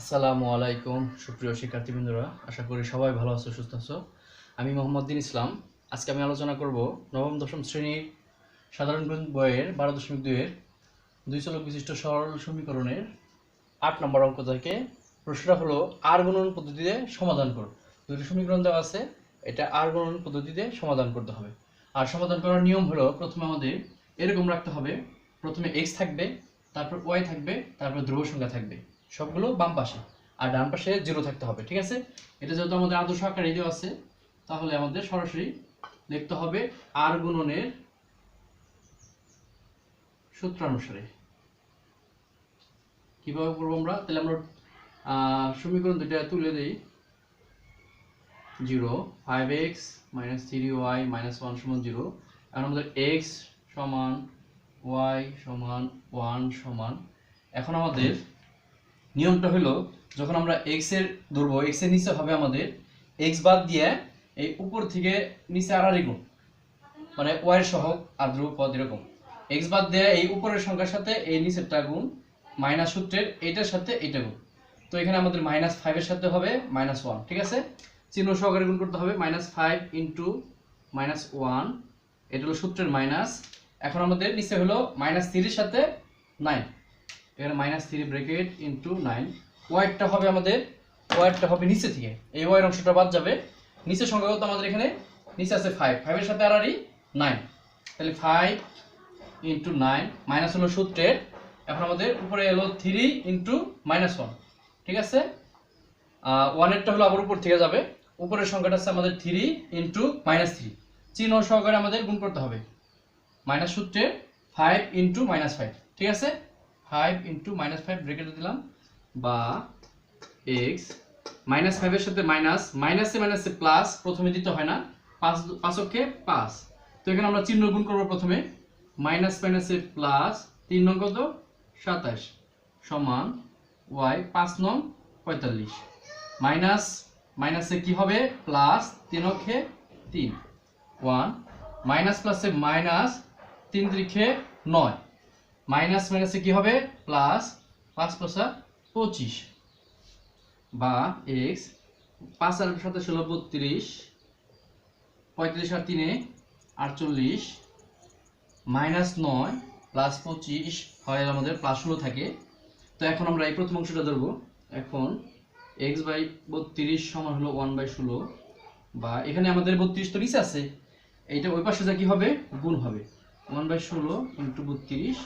আসসালামু আলাইকুম সুপ্রিয় শিক্ষার্থীবৃন্দরা, আশা করি সবাই ভালো আছো, সুস্থ আছো। আমি মোহাম্মদ দিন ইসলাম। আজকে আমি আলোচনা করব নবম দশম শ্রেণীর সাধারণ গণিত বইয়ের 12.2-এর দুই চলক বিশিষ্ট সরল সমীকরণের 8 নম্বর অঙ্ক থেকে। প্রশ্নটা হলো আর গুণন পদ্ধতিতে সমাধান করো। দুটো সমীকরণ দেওয়া আছে, এটা আর গুণন পদ্ধতিতে সমাধান করতে হবে। আর সমাধান করার নিয়ম হলো প্রথমে আমাদের এরকম রাখতে হবে, প্রথমে এক্স থাকবে, তারপর ওয়াই থাকবে, তারপর ধ্রুব সংখ্যা থাকবে, সবগুলো বাম পাশে, আর ডান পাশে জিরো থাকতে হবে। ঠিক আছে, এটা যেহেতু আমাদের আদর্শ আকারে দেওয়া আছে, তাহলে আমাদের সরাসরি লিখতে হবে আর গুণনের সূত্রানুসারে। কিভাবে করবো আমরা? তাহলে আমরা সমীকরণ দুইটা তুলে দিই। 0 5x - 3y - 1 = 0। এখন আমাদের x সমান y সমান 1 সমান, এখন আমাদের নিয়মটা হলো যখন আমরা x এর ধরবো, x এর নিচে হবে আমাদের x বাদ দিয়ে এই উপর থেকে নিচে আড়াআড়ি গুণ, মানে y এর সহগ আর ধ্রুবপদ এরকম। x বাদ দিয়ে এই উপরের সংখ্যার সাথে এই নিচেরটা গুণ, মাইনাস সূত্রের এইটার সাথে এইটা গুণ। তো এখানে আমাদের -5 এর সাথে হবে -1। ঠিক আছে, চিহ্ন সহকারে গুণ করতে হবে। -5 × -1, এটা হলো সূত্রের মাইনাস। এখন আমাদের নিচে হলো -3 এর সাথে 9, এখানে -3 ব্র্যাকেট ইনটু 9। ওয়াইটা হবে আমাদের, ওয়াইটা হবে নিচে থেকে, এই ওয়াইয়ের অংশটা বাদ যাবে। নিচের সংখ্যা কত আমাদের? এখানে নিচে আছে 5, 5 এর সাথে আড়াআড়ি 9, তাহলে 5 × 9 মাইনাস হলো সূত্রের। এখন আমাদের উপরে এলো 3 × -1। ঠিক আছে, 1 এরটা হলো আবার উপর থেকে যাবে, উপরের সংখ্যাটা আছে আমাদের 3 × -3, চিহ্ন সহকারে আমাদের গুণ করতে হবে। মাইনাস সূত্রে 5 × -5। ঠিক আছে, 5 × -5 ব্র্যাকেটে দিলাম, বা x -5 এর সাথে মাইনাস, মাইনাসে মাইনাসে প্লাস, প্রথমে দিতে হয় না, 5 অক্ষে 5। তো এখানে আমরা চিহ্ন গুণ করব প্রথমে, মাইনাস মাইনাসে প্লাস, 3 নং কত 27 সমান y 5 নং 45, মাইনাস মাইনাসে কি হবে প্লাস, 3 অক্ষে 3 1, মাইনাস প্লাসে মাইনাস, 3 3 9, মাইনাস মাইনাসে কি হবে প্লাস, 5 + 25, বা x 5 আর 7 হলো 32, 35 আর 3 48, -9 + 25 হয় আমাদের +16 থাকে। তো এখন আমরা এই প্রথম অংশটা ধরবো। এখন x/32 সমান হলো 1/16, বা এখানে আমাদের 32 তো নিচে আছে, এইটা ওই পাশে যা কি হবে গুণ হবে, 1/16 × 32,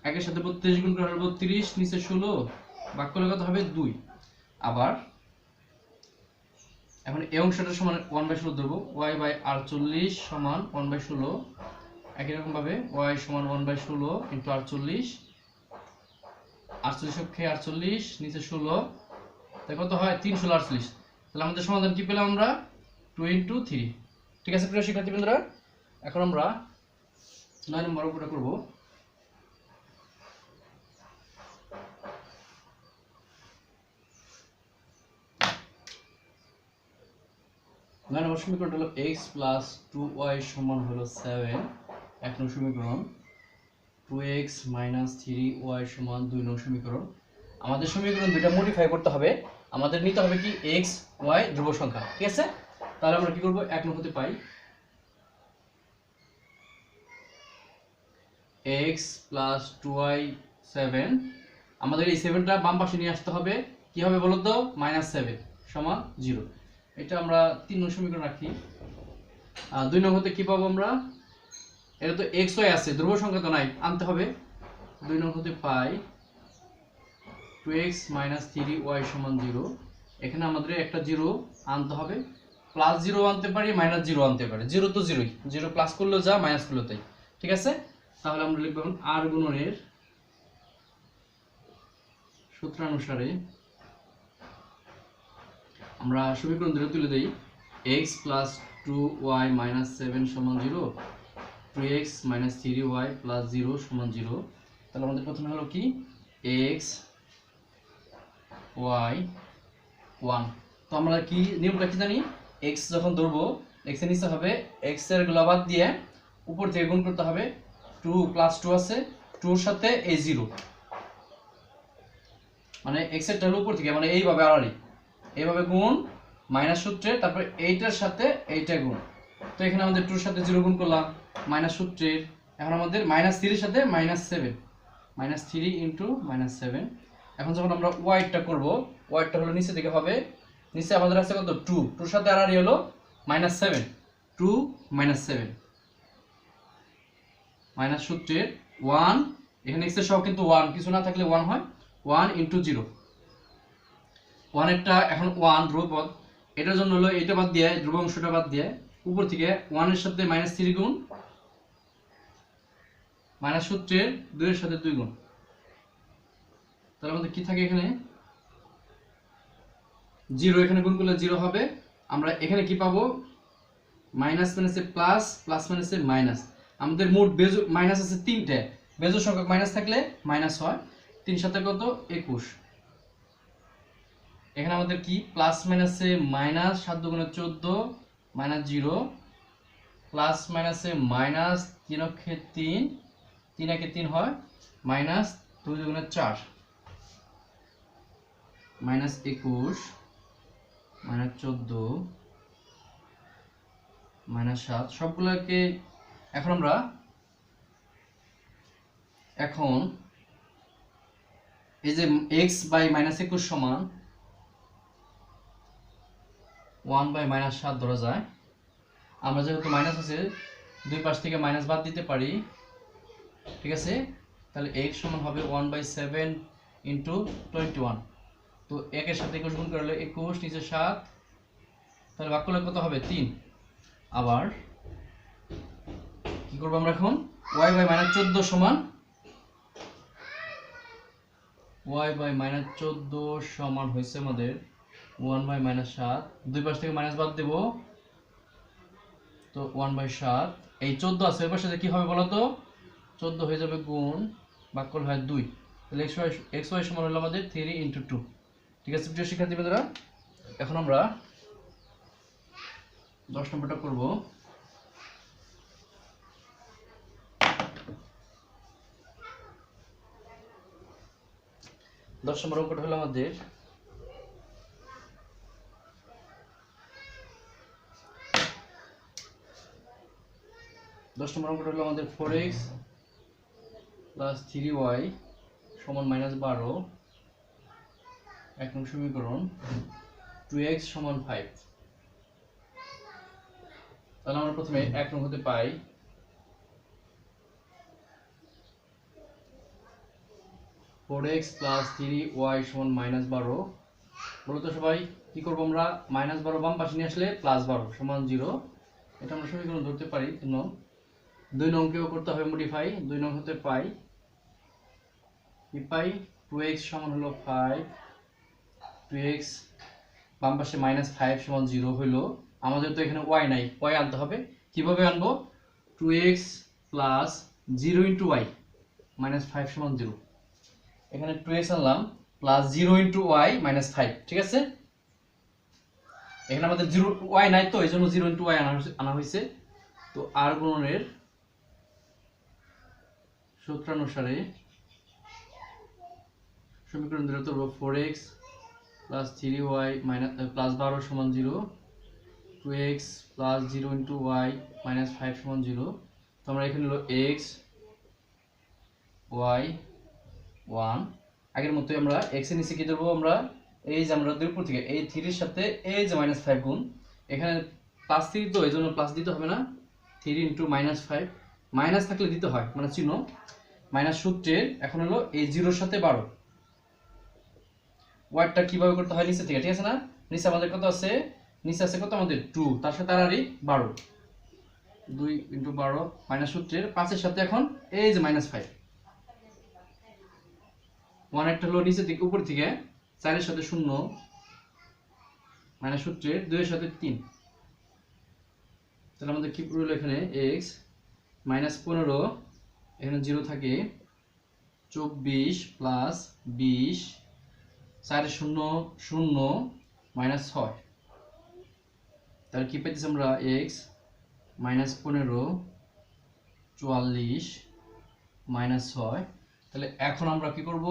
একের সাথে 32 গুণ করা হলো 32, নিচে 16, ভাগ করলে কত হবে 2। আবার এখন এই অংশটা সমান 1/16 ধরবো, y/48 সমান 1/16, একই রকম ভাবে y সমান 1/16 × 48, 48 অক্ষে 48, নিচে 16, তাই কত হয় 3 × 16 48। তাহলে আমাদের সমাধান কি পেলাম আমরা? 2 × 3। ঠিক আছে প্রিয় শিক্ষার্থীবৃন্দরা, এখন আমরা 9 নম্বর অঙ্কটা করব। নম্বর সমীকরণটা হলো x + 2y সমান হলো 7, 1 নং সমীকরণ। 2x - 3y সমান 2 নং সমীকরণ। আমাদের সমীকরণ দুইটা মডিফাই করতে হবে, আমাদের নিতে হবে কি x y ধ্রুব সংখ্যা। ঠিক আছে, তাহলে আমরা কি করব? 1 নং হতে পাই x + 2y 7, আমাদের এই 7টা বাম পাশে নিয়ে আসতে হবে। কি হবে বলো তো? -7 সমান 0। এটা আমরা 3 নং সমীকরণ রাখি। 2 নং হতে কি পাবো আমরা? এটা তো x y আছে, ধ্রুব সংখ্যা তো নাই, আনতে হবে। 2 নং হতে পাই 2x - 3y সমান 0। এখানে আমাদের একটা 0 আনতে হবে, +0 আনতে পারি, -0 আনতে পারি। 0 তো 0ই, 0 প্লাস করলেও যা, মাইনাস করলেও তাই। ঠিক আছে, তাহলে আমরা লিখব এখন আর গুণনের সূত্রানুসারে। আমরা সমীকরণ দুটো তুলে দেই। x + 2y - 7 সমান 0, 2x - 3y + 0 সমান 0। তাহলে আমাদের প্রথমে হলো কি x y 1। তো আমরা কি নিয়মটা কি জানি? x যখন ধরবো, x এর নিচে হবে x এর গুলা বাদ দিয়ে উপর থেকে গুণ করতে হবে। 2 + 2 আছে, 2 এর সাথে এই 0, মানে এক্স এর হলো উপর থেকে, মানে এইভাবে আড়াআড়ি এইভাবে গুণ মাইনাস সূত্রে, তারপর এইটার সাথে এইটা গুণ। তো এখানে আমাদের 2 এর সাথে 0 গুণ করলাম মাইনাস সূত্রের। এখন আমাদের -3 এর সাথে -7, -3 ইন্টু -7। এখন যখন আমরা ওয়াইটা করব, ওয়াইটা হলো নিচে থেকে হবে, নিচে আমাদের আছে কত 2, 2 এর সাথে আড়াআড়ি হলো -7, 2 -7 মাইনাস সূত্রের 1, এখানে x এর সহগ কিন্তু 1, কিছু না থাকলে 1 হয়, 1 ইন্টু 0। 1 একটা এখন 1 ধ্রুবপদ, এটার জন্য হলো এটা বাদ দিয়ে, ধ্রুব অংশটা বাদ দিয়ে উপর থেকে 1 এর সাথে -3 গুণ মাইনাস সূত্রের 2 এর সাথে 2 গুণ। তাহলে আমাদের কি থাকে এখানে 0, এখানে গুণ করলে 0 হবে। আমরা এখানে কি পাবো মাইনাস মাইনাসে প্লাস, প্লাস মাইনাসে মাইনাস। আমাদের মোট বেজোড় মাইনাস আছে 3টে, বেজোড় সংখ্যক মাইনাস থাকলে মাইনাস হয়। 3 সাথে কত 21। এখানে আমাদের কি প্লাস মাইনাসে মাইনাস, 7 দুগুণে 14 মাইনাস 0, প্লাস মাইনাসে মাইনাস, 3 অক্ষে 3, 3 একে 3 হয়, মাইনাস 2 দুগুণে 4 মাইনাস 21 মাইনাস 14 মাইনাস 7 সবগুলোকে এখন আমরা এই যে x বাই -21 সমান 1 বাই -7 ধরা যায়। আমরা যেহেতু মাইনাস আছে দুই পাশ থেকে মাইনাস বাদ দিতে পারি, ঠিক আছে। তাহলে x সমান হবে 1 বাই 7 ইন্টু 21। তো 1 এর সাথে 21 গুণ করলে 21, নিচে 7, তাহলে ভাগ করলে কত হবে 3। আবার কি করব আমরা এখন y বাই -14 সমান, y বাই -14 সমান হয়েছে আমাদের 1 বাই -7, দুই পাশ থেকে মাইনাস বাদ দেব, তো 1 বাই 7। এই 14 আছে এর পাশে কি হবে বলো তো, 14 হয়ে যাবে গুণ, ভাগ করলে হয় 2। তাহলে xy সমান হলো আমাদের 3 ইন্টু 2। ঠিক আছে প্রিয় শিক্ষার্থীবৃন্দরা, এখন আমরা 10 নম্বরটা করব। দশ নম্বর অঙ্কটা হলো আমাদের 4x প্লাস 3y সমান -12, 1 নং সমীকরণ। 2x সমান 5। তাহলে আমরা প্রথমে 1 নং হতে পাই 4x প্লাস 3y সমান -12। বলো তো সবাই কি করব আমরা, -12 বাম পাশে নিয়ে আসলে +12 সমান 0। এটা আমরা সমীকরণ ধরতে পারি 3 নং। 2 নংকেও করতে হবে মডিফাই, 2 নং হতে পাই কি পাই 2x সমান হলো 5, 2x বাম পাশে -5 সমান 0 হলো। আমাদের তো এখানে y নাই, y আনতে হবে। কিভাবে আনবো, 2x প্লাস 0 ইন্টু y -5 সমান 0। এখানে 2x আনলাম প্লাস 0 ইন্টু y -5, ঠিক আছে। এখানে আমাদের 0 y নাই, তো এই জন্য 0 ইন্টু y আনা হয়েছে। তো আর গুণনের সূত্রানুসারে সমীকরণ ধরে তুলব 4x প্লাস 3y প্লাস 12 সমান 0, 2x প্লাস 0 ইন্টু y -5 সমান 0। তো আমরা এখানে হলো x y 1। আগের মতোই আমরা x এর নিচে কি ধরবো, আমরা এই যে আমরা দুই উপর থেকে এই 3 এর সাথে এই যে -5 গুণ, এখানে +3 তো এই জন্য প্লাস দিতে হবে না, 3 ইন্টু -5, মাইনাস থাকলে দিতে হয় মানে চিহ্ন মাইনাস সূত্রের। এখন হলো এই 0 এর সাথে 12, ওয়ার্ডটা কিভাবে করতে হয় নিচে থেকে, ঠিক আছে না। নিচে আমাদের কত আছে, নিচে আছে কত আমাদের 2, তার সাথে আরই 12, 2 ইন্টু 12 মাইনাস সূত্রের 5 এর সাথে এখন এই যে -5, 1 একটা হলো নিচে থেকে উপর থেকে 4 এর সাথে 0 মাইনাস সূত্রের 2 এর সাথে 3। তাহলে আমাদের কি রইল এখানে x -15, এখানে 0 থাকে 24 প্লাস 20, 4 0 0 -6। তাহলে কি পাইতেছি আমরা x -15 44 -6। তাহলে এখন আমরা কি করব,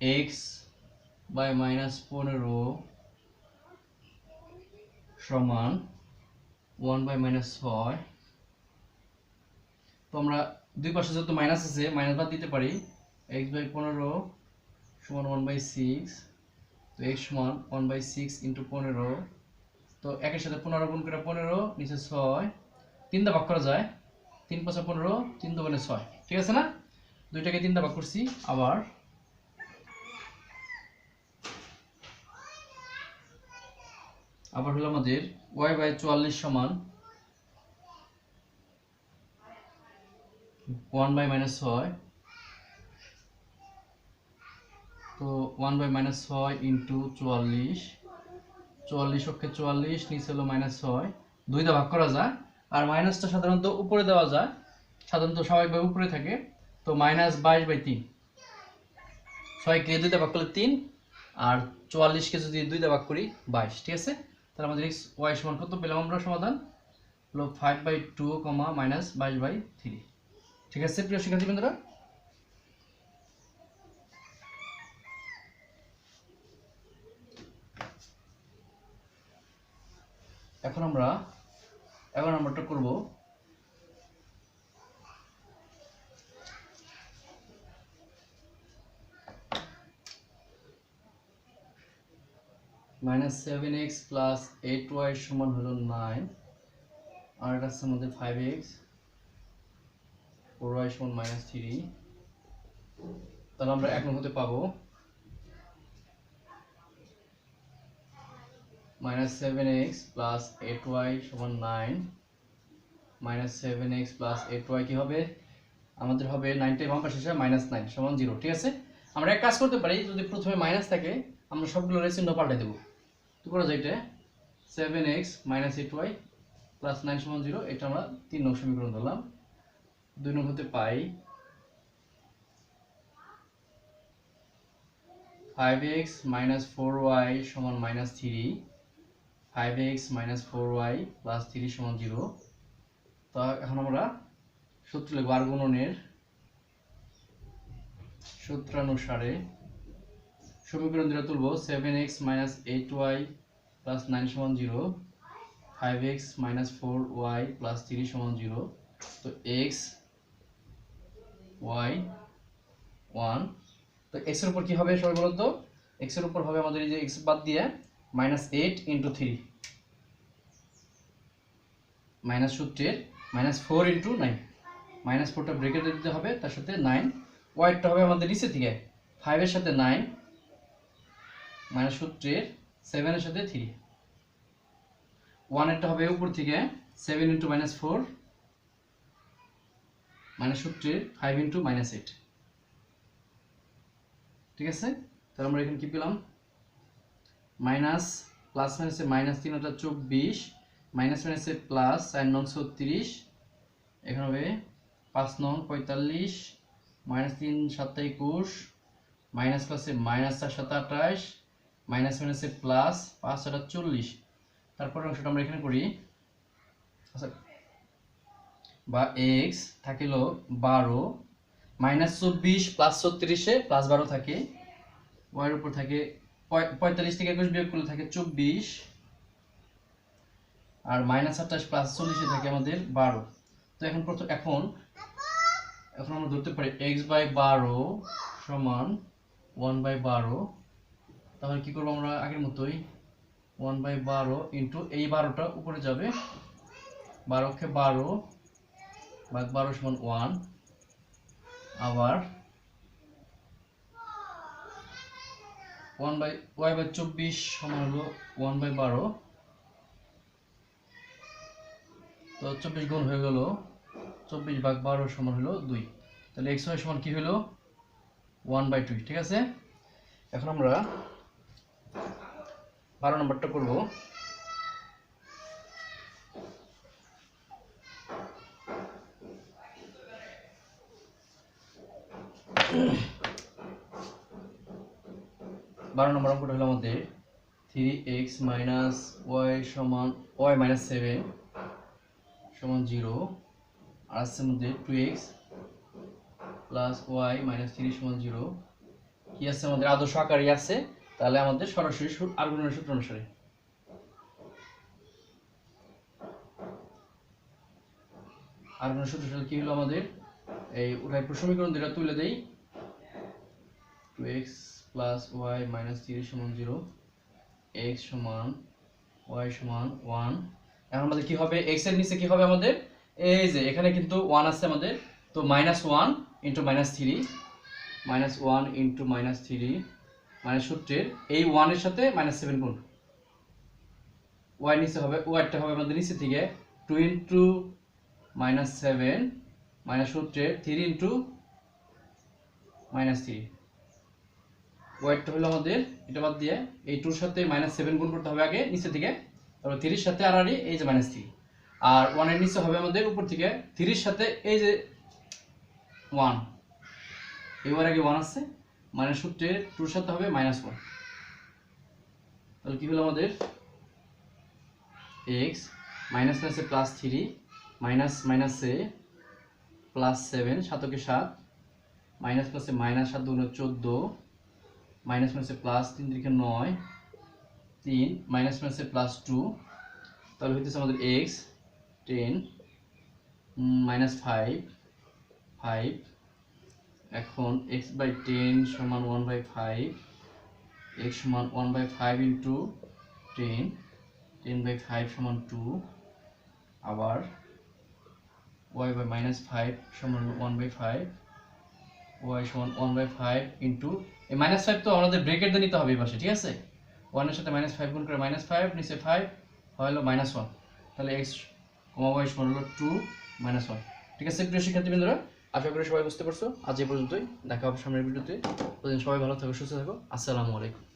এক্স বাই -15 সমান 1/-6। তো আমরা দুই পাশে যত মাইনাস আছে মাইনাস বাদ দিতে পারি। x/15 সমান 1/6। তো x সমান 1/6 × 15। তো একের সাথে 15 গুণ করে 15, নিচে 6, 3 দা ভাগ করা যায়। 3 × 5 = 15, 3 × 2 = 6। ঠিক আছে না? দুইটাকে 3 দা ভাগ করছি। আবার হলো আমাদের y/44 সমান 1/-6। তো 1/-6 × 44, 44 অক্ষে 44, নিচে হলো -6, 2 দা ভাগ করা যায়। আর মাইনাসটা সাধারণত উপরে দেওয়া যায়, সাধারণত স্বাভাবিকভাবে উপরে থাকে। তো -22/3, 6 কে 2 দা ভাগ করলে 3, আর 44 কে যদি 2 দা ভাগ করি 22। ঠিক আছে? তাহলে আমাদের y সমান কত পেলাম আমরা? সমাধান হলো 5/2, -22/3। ঠিক আছে প্রিয় শিক্ষার্থী বন্ধুরা? এখন আমরা 11 নম্বরটা করব। -7x + 8y সমান হলো 9, আর এটা আছে আমাদের 5x, 4y সমান -3। তাহলে আমরা 1 নম্বরতে পাবো -7x + 8y সমান 9। -7x + 8y কি হবে? আমাদের হবে 9টাই বাম পাশে এসে -9 সমান 0। ঠিক আছে? আমরা এক কাজ করতে পারি, যদি প্রথমে মাইনাস থাকে আমরা সবগুলো চিহ্ন পাল্টে দেব। তো করা যায় এটা 7x - 8y + 9 সমান 0। এটা আমরা 3 নং সমীকরণ ধরলাম। 2 নং হতে পাই 5x - 4y সমান -3, 5x - 4y + 3 সমান 0। তো এখন আমরা সূত্র লিখব, আর গুণনের সূত্রানুসারে সমীকরণ দুটো তুলব। 7x - 8y + 9 সমান 0, 5x - 4y + 3 সমান 0। তো x y 1। তো x এর উপর কি হবে সবাই বলুন তো? x এর উপর হবে আমাদের এই যে x বাদ দিয়ে -8 × 3, মাইনাস সূত্রের -4 × 9, -4টা ব্রেকেট দিতে হবে, তার সাথে 9। ওয়াইটা হবে আমাদের নিচে থেকে 5 এর সাথে 9, মাইনাস সূত্রের 7 এর সাথে 3। 1 এরটা হবে উপর থেকে 7 × -4, মাইনাস সূত্রের 5 × -8। ঠিক আছে? তাহলে আমরা এখানে কি পেলাম? মাইনাস প্লাস মাইনাসে -3 × 24, মাইনাস মাইনাসে প্লাস 4 নং 36, এখানে হবে 5 নং 45, -3 7 21, মাইনাস প্লাসে -4 7 28, মাইনাস মাইনাসে প্লাস 5 7 40। তারপরের অংশটা আমরা এখানে করি। আচ্ছা, বা x থাকিল 12, -24 + 36 এ +12 থাকে, y এর উপর থাকে 45 থেকে 21 বিয়োগ করলে থাকে 24, আর -28 + 40 এ থাকে আমাদের 12। তো এখন আমরা ধরতে পারি x/12 সমান 1/12। তাহলে কি করব আমরা? আগের মতোই 1/12 ইনটু এই 12টা উপরে যাবে, 12 কে 12 ভাগ 12 সমান 1। আবার y/24 সমান হলো 1/12। তো 24 গুণ হয়ে গেল 24 ভাগ 12 সমান হলো 2। তাহলে xy সমান কি হলো? 1/2। ঠিক আছে? এখন আমরা 12 নম্বরটা করব। বারো নম্বর অঙ্কটা হলো আমাদের 3x - y সমান y - 7 সমান 0, আর আছে মধ্যে 2x + y - 3 সমান 0। কি আছে আমাদের আদর্শ আকারই আছে, তাহলে আমাদের সরাসরি আর গুণনের সূত্র অনুসারে আর গুণনের সূত্র কি হলো আমাদের এই উঠাই সমীকরণ দুটো তুলে দেই 2x + y - 3 = 0 x সমান y সমান 1 এখন আমাদের কি হবে x এর নিচে কি হবে আমাদের এই যে এখানে কিন্তু 1 আছে আমাদের তো -1 * -3 -1 * -3 মানে সূত্রের এই 1 এর সাথে -7 গুণ y নিচে হবে y টা হবে আমাদের নিচে থেকে 2 * -7 মানে সূত্রের 3 * -3 y টা হলো আমাদের এটা বাদ দিয়ে এই 2 এর সাথে -7 গুণ করতে হবে আগে নিচে থেকে তারপর 3 এর সাথে আর এই যে -3 আর 1 এর নিচে হবে আমাদের উপর থেকে 3 এর সাথে এই যে 1 এবার আগে 1 আছে মানে সূত্রের 2 এর সাথে হবে -1 তাহলে কি হলো আমাদের x মাইনাস আছে +3 মাইনাস মাইনাসে +7 7 কে 7 মাইনাস প্লাসে -7 × 14 মাইনাস মাইনাসে +3 × 9 3 মাইনাস মাইনাসে +2 তাহলে হইতেছে আমাদের x 10 -5 5 এখন x/10 = 1/5 x = 1/5 * 10 10/5 = 2 আবার y / -5 = 1/5 y = 1/5 * এই -5 তো আমাদের ব্র্যাকেট দিয়ে নিতে হবে এই পাশে ঠিক আছে 1 এর সাথে -5 গুণ করে -5 নিচে 5 হলো -1 তাহলে x, y সমান হলো 2 -1 ঠিক আছে প্রিয় শিক্ষার্থীবৃন্দরা আশা করি সবাই বুঝতে পারছো আজ এই পর্যন্তই দেখা হবে সামনের ভিডিওতে ততদিন সবাই ভালো থাকো সুস্থ থাকো আসসালামু আলাইকুম।